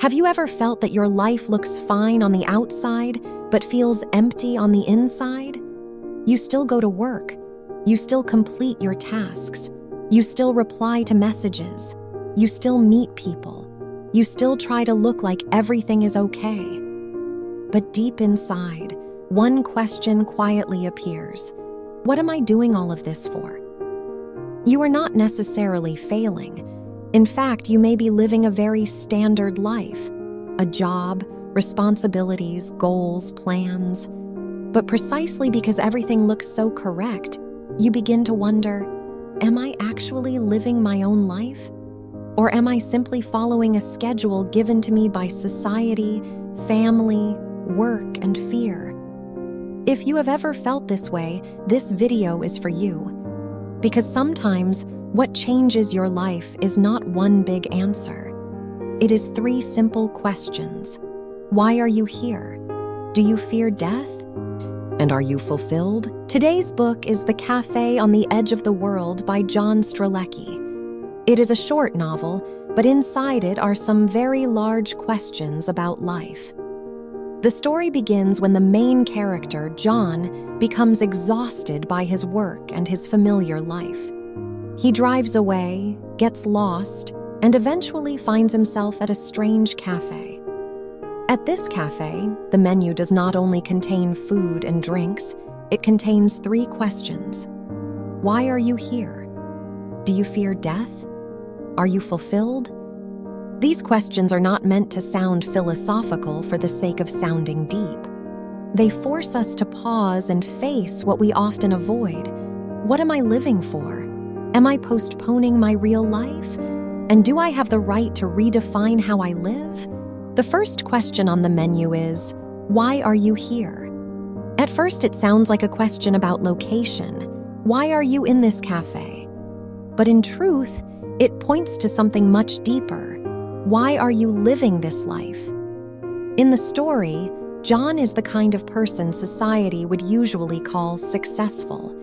Have you ever felt that your life looks fine on the outside, but feels empty on the inside? You still go to work. You still complete your tasks. You still reply to messages. You still meet people. You still try to look like everything is okay. But deep inside, one question quietly appears. What am I doing all of this for? You are not necessarily failing. In fact, you may be living a very standard life. A job, responsibilities, goals, plans. But precisely because everything looks so correct, you begin to wonder, am I actually living my own life? Or am I simply following a schedule given to me by society, family, work, and fear? If you have ever felt this way, this video is for you. Because sometimes, what changes your life is not one big answer. It is 3 simple questions. Why are you here? Do you fear death? And are you fulfilled? Today's book is The Cafe on the Edge of the World by John Strzelecki. It is a short novel, but inside it are some very large questions about life. The story begins when the main character, John, becomes exhausted by his work and his familiar life. He drives away, gets lost, and eventually finds himself at a strange cafe. At this cafe, the menu does not only contain food and drinks, it contains 3 questions. Why are you here? Do you fear death? Are you fulfilled? These questions are not meant to sound philosophical for the sake of sounding deep. They force us to pause and face what we often avoid. What am I living for? Am I postponing my real life? And do I have the right to redefine how I live? The first question on the menu is, why are you here? At first, it sounds like a question about location. Why are you in this cafe? But in truth, it points to something much deeper. Why are you living this life? In the story, John is the kind of person society would usually call successful.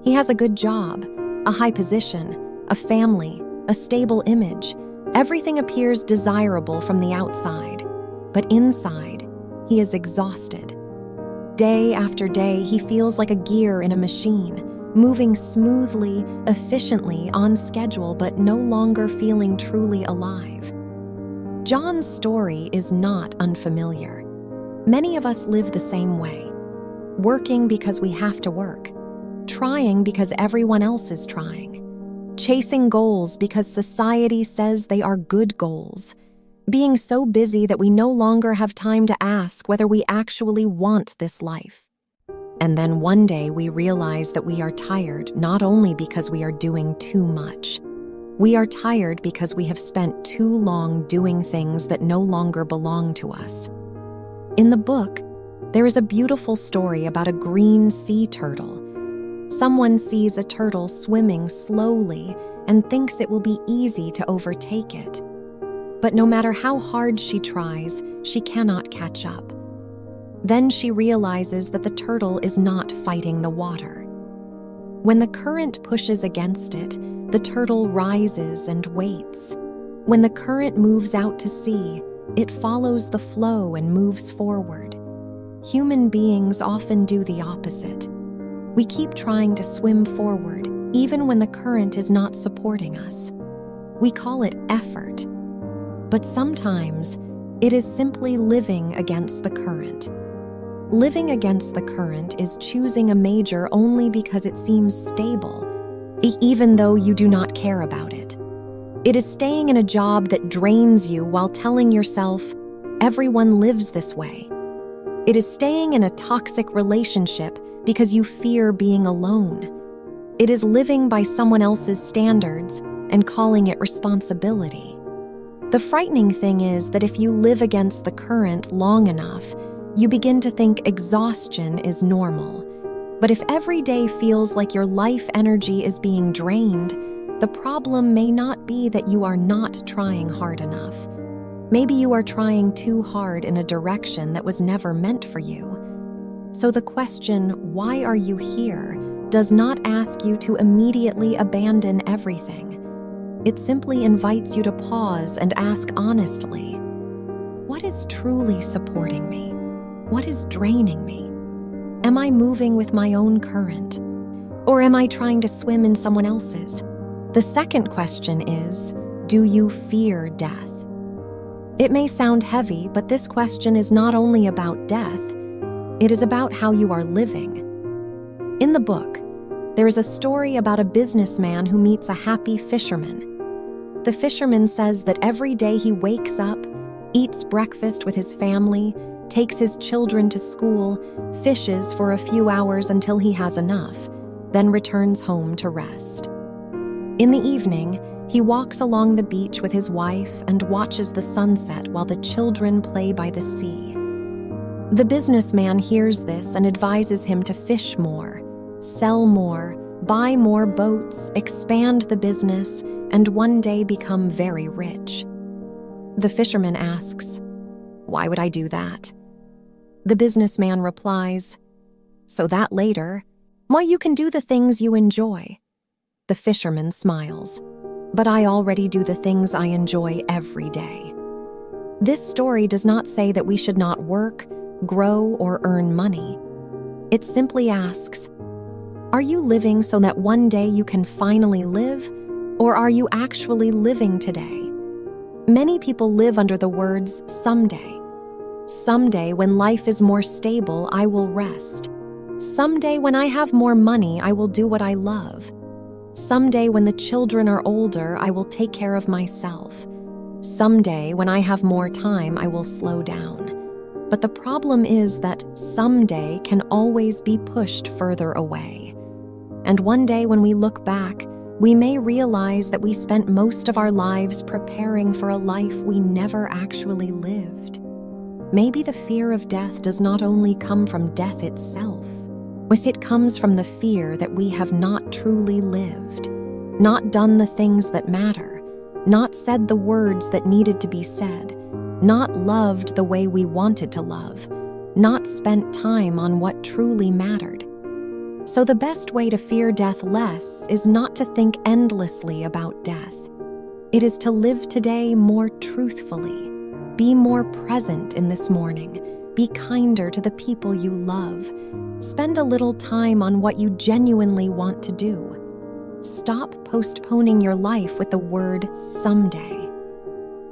He has a good job, a high position, a family, a stable image. Everything appears desirable from the outside, but inside, he is exhausted. Day after day, he feels like a gear in a machine, moving smoothly, efficiently, on schedule, but no longer feeling truly alive. John's story is not unfamiliar. Many of us live the same way, working because we have to work, trying because everyone else is trying, chasing goals because society says they are good goals, being so busy that we no longer have time to ask whether we actually want this life. And then one day we realize that we are tired not only because we are doing too much. We are tired because we have spent too long doing things that no longer belong to us. In the book, there is a beautiful story about a green sea turtle. Someone sees a turtle swimming slowly and thinks it will be easy to overtake it. But no matter how hard she tries, she cannot catch up. Then she realizes that the turtle is not fighting the water. When the current pushes against it, the turtle rises and waits. When the current moves out to sea, it follows the flow and moves forward. Human beings often do the opposite. We keep trying to swim forward, even when the current is not supporting us. We call it effort. But sometimes, it is simply living against the current. Living against the current is choosing a major only because it seems stable, even though you do not care about it. It is staying in a job that drains you while telling yourself, everyone lives this way. It is staying in a toxic relationship because you fear being alone. It is living by someone else's standards and calling it responsibility. The frightening thing is that if you live against the current long enough, you begin to think exhaustion is normal. But if every day feels like your life energy is being drained, the problem may not be that you are not trying hard enough. Maybe you are trying too hard in a direction that was never meant for you. So the question, why are you here, does not ask you to immediately abandon everything. It simply invites you to pause and ask honestly, what is truly supporting me? What is draining me? Am I moving with my own current? Or am I trying to swim in someone else's? The second question is, do you fear death? It may sound heavy, but this question is not only about death, it is about how you are living. In the book, there is a story about a businessman who meets a happy fisherman. The fisherman says that every day he wakes up, eats breakfast with his family, takes his children to school, fishes for a few hours until he has enough, then returns home to rest. In the evening, he walks along the beach with his wife and watches the sunset while the children play by the sea. The businessman hears this and advises him to fish more, sell more, buy more boats, expand the business, and one day become very rich. The fisherman asks, "Why would I do that?" The businessman replies, "So that later, why, you can do the things you enjoy." The fisherman smiles, "But I already do the things I enjoy every day." This story does not say that we should not work, grow, or earn money. It simply asks, are you living so that one day you can finally live, or are you actually living today? Many people live under the words someday. Someday, when life is more stable, I will rest. Someday, when I have more money, I will do what I love. Someday, when the children are older, I will take care of myself. Someday, when I have more time, I will slow down. But the problem is that someday can always be pushed further away. And one day when we look back, we may realize that we spent most of our lives preparing for a life we never actually lived. Maybe the fear of death does not only come from death itself, but it comes from the fear that we have not truly lived, not done the things that matter, not said the words that needed to be said, not loved the way we wanted to love, not spent time on what truly mattered. So the best way to fear death less is not to think endlessly about death. It is to live today more truthfully, be more present in this morning, be kinder to the people you love, spend a little time on what you genuinely want to do. Stop postponing your life with the word someday.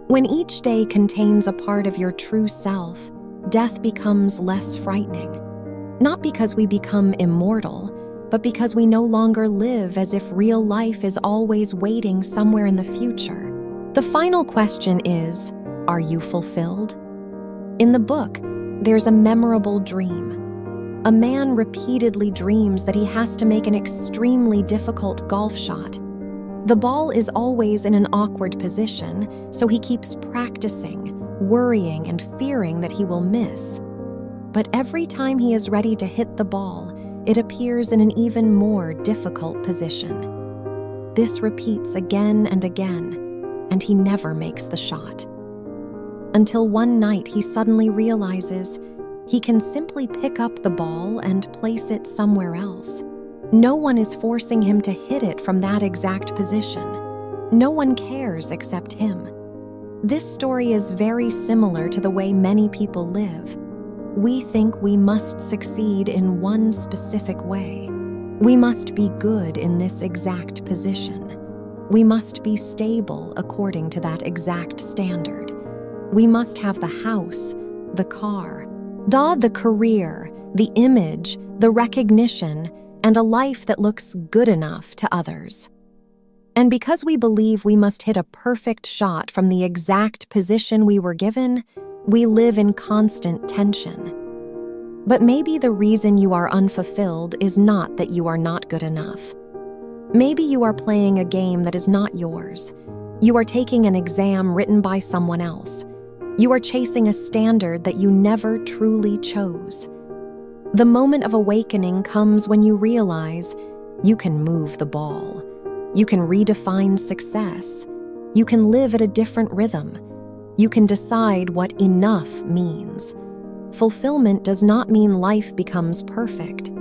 When each day contains a part of your true self, death becomes less frightening. Not because we become immortal, but because we no longer live as if real life is always waiting somewhere in the future. The final question is, are you fulfilled? In the book, there's a memorable dream. A man repeatedly dreams that he has to make an extremely difficult golf shot. The ball is always in an awkward position, so he keeps practicing, worrying and fearing that he will miss. But every time he is ready to hit the ball, it appears in an even more difficult position. This repeats again and again, and he never makes the shot. Until one night he suddenly realizes he can simply pick up the ball and place it somewhere else. No one is forcing him to hit it from that exact position. No one cares except him. This story is very similar to the way many people live. We think we must succeed in one specific way. We must be good in this exact position. We must be stable according to that exact standard. We must have the house, the car, the career, the image, the recognition, and a life that looks good enough to others. And because we believe we must hit a perfect shot from the exact position we were given, we live in constant tension. But maybe the reason you are unfulfilled is not that you are not good enough. Maybe you are playing a game that is not yours. You are taking an exam written by someone else. You are chasing a standard that you never truly chose. The moment of awakening comes when you realize you can move the ball. You can redefine success. You can live at a different rhythm. You can decide what enough means. Fulfillment does not mean life becomes perfect.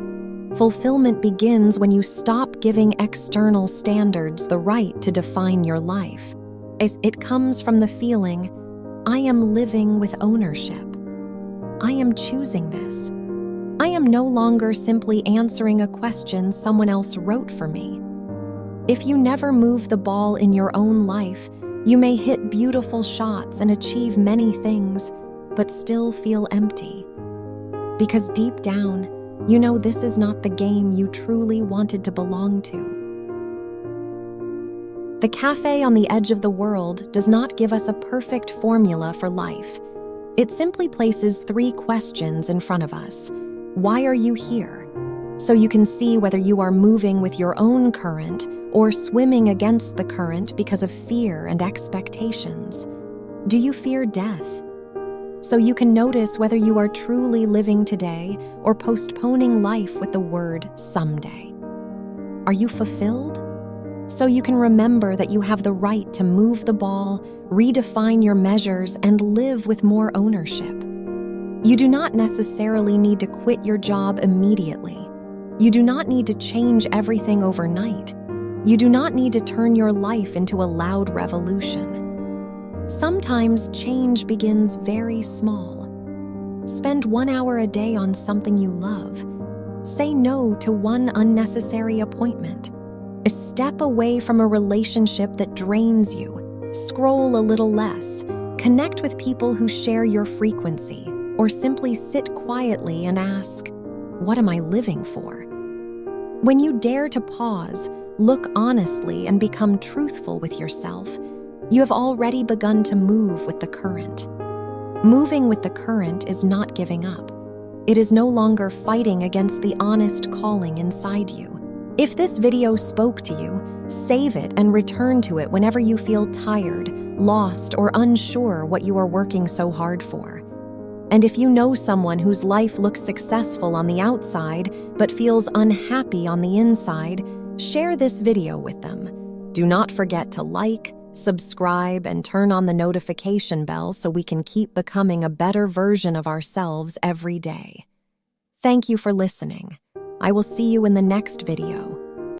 Fulfillment begins when you stop giving external standards the right to define your life. It comes from the feeling, I am living with ownership. I am choosing this. I am no longer simply answering a question someone else wrote for me. If you never move the ball in your own life, you may hit beautiful shots and achieve many things, but still feel empty. Because deep down, you know this is not the game you truly wanted to belong to. The cafe on the edge of the world does not give us a perfect formula for life. It simply places 3 questions in front of us. Why are you here? So you can see whether you are moving with your own current or swimming against the current because of fear and expectations. Do you fear death? So you can notice whether you are truly living today or postponing life with the word someday. Are you fulfilled? So you can remember that you have the right to move the ball, redefine your measures, and live with more ownership. You do not necessarily need to quit your job immediately. You do not need to change everything overnight. You do not need to turn your life into a loud revolution. Sometimes change begins very small. Spend 1 hour a day on something you love. Say no to one unnecessary appointment. Step away from a relationship that drains you. Scroll a little less. Connect with people who share your frequency, or simply sit quietly and ask, what am I living for? When you dare to pause, look honestly, and become truthful with yourself, you have already begun to move with the current. Moving with the current is not giving up. It is no longer fighting against the honest calling inside you. If this video spoke to you, save it and return to it whenever you feel tired, lost, or unsure what you are working so hard for. And if you know someone whose life looks successful on the outside but feels unhappy on the inside, share this video with them. Do not forget to like, subscribe, and turn on the notification bell so we can keep becoming a better version of ourselves every day. Thank you for listening. I will see you in the next video.